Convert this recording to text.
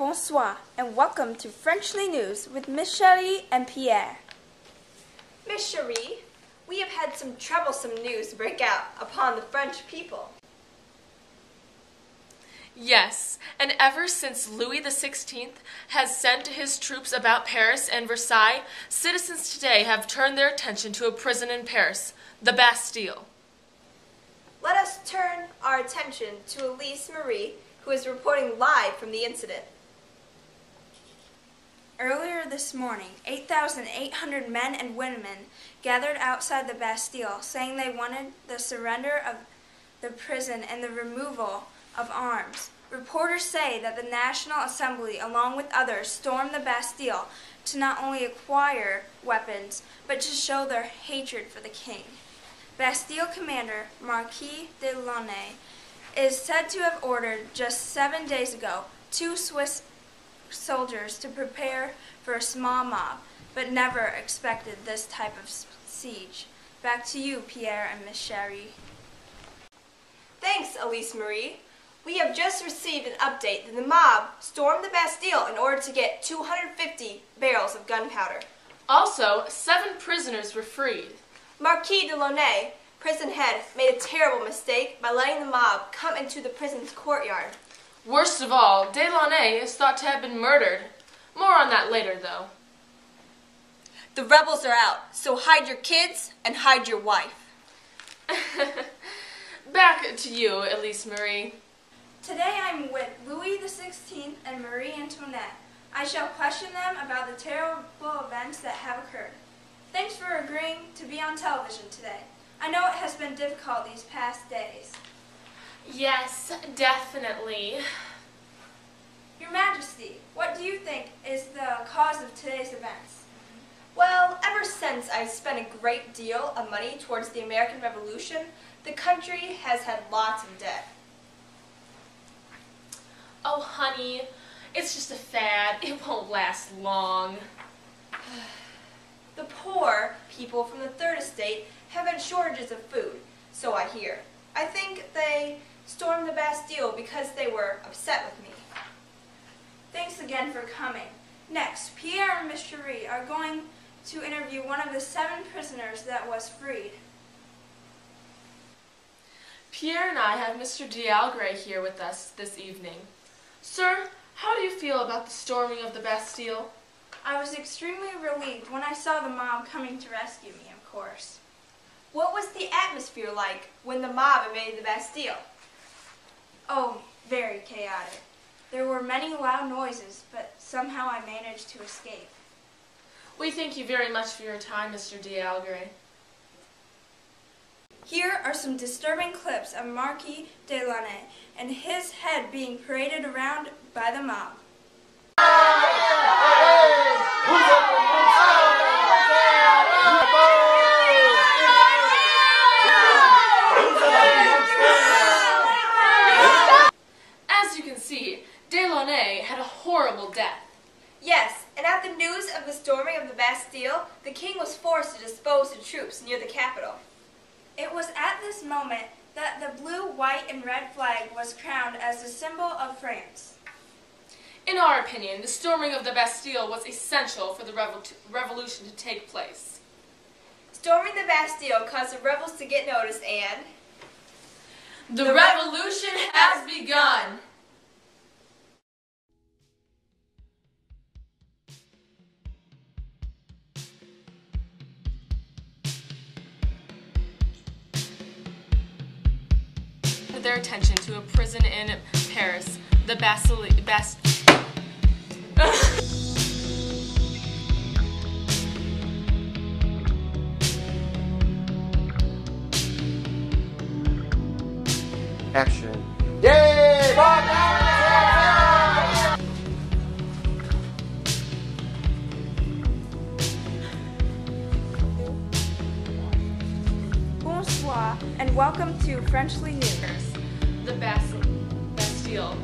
Bonsoir, and welcome to Frenchly News with Miss Cherie and Pierre. Miss Cherie, we have had some troublesome news break out upon the French people. Yes, and ever since Louis XVI has sent his troops about Paris and Versailles, citizens today have turned their attention to a prison in Paris, the Bastille. Let us turn our attention to Alyssa, who is reporting live from the incident. Earlier this morning, 8,800 men and women gathered outside the Bastille, saying they wanted the surrender of the prison and the removal of arms. Reporters say that the National Assembly, along with others, stormed the Bastille to not only acquire weapons, but to show their hatred for the king. Bastille commander Marquis de Launay is said to have ordered just 7 days ago 2 Swiss soldiers to prepare for a small mob, but never expected this type of siege. Back to you, Pierre and Miss Cherie. Thanks, Alyssa. We have just received an update that the mob stormed the Bastille in order to get 250 barrels of gunpowder. Also, 7 prisoners were freed. Marquis de Launay, prison head, made a terrible mistake by letting the mob come into the prison's courtyard. Worst of all, de Launay is thought to have been murdered. More on that later, though. The rebels are out, so hide your kids and hide your wife. Back to you, Alyssa. Today I'm with Louis XVI and Marie Antoinette. I shall question them about the terrible events that have occurred. Thanks for agreeing to be on television today. I know it has been difficult these past days. Yes, definitely. Your Majesty, what do you think is the cause of today's events? Well, ever since I've spent a great deal of money towards the American Revolution, the country has had lots of debt. Oh, honey, it's just a fad. It won't last long. The poor people from the Third Estate have had shortages of food, so I hear. I think they stormed the Bastille because they were upset with me. Thanks again for coming. Next, Pierre and Miss Cherie are going to interview one of the 7 prisoners that was freed. Pierre and I have Mr. D'Algray here with us this evening. Sir, how do you feel about the storming of the Bastille? I was extremely relieved when I saw the mob coming to rescue me, of course. What was the atmosphere like when the mob invaded the Bastille? Oh, very chaotic. There were many loud noises, but somehow I managed to escape. We thank you very much for your time, Mr. D'Algray. Here are some disturbing clips of Marquis de Launay and his head being paraded around by the mob. As you can see, de Launay had a horrible death. Yes, and at the news of the storming of the Bastille, the king was forced to dispose the troops near the capital. It was at this moment that the blue, white, and red flag was crowned as the symbol of France. In our opinion, the storming of the Bastille was essential for the revolution to take place. Storming the Bastille caused the rebels to get noticed and... The revolution has begun! Their attention to a prison in Paris, the Bastille. Action. Yay! Bonsoir, and welcome to Frenchly News. The Bastille.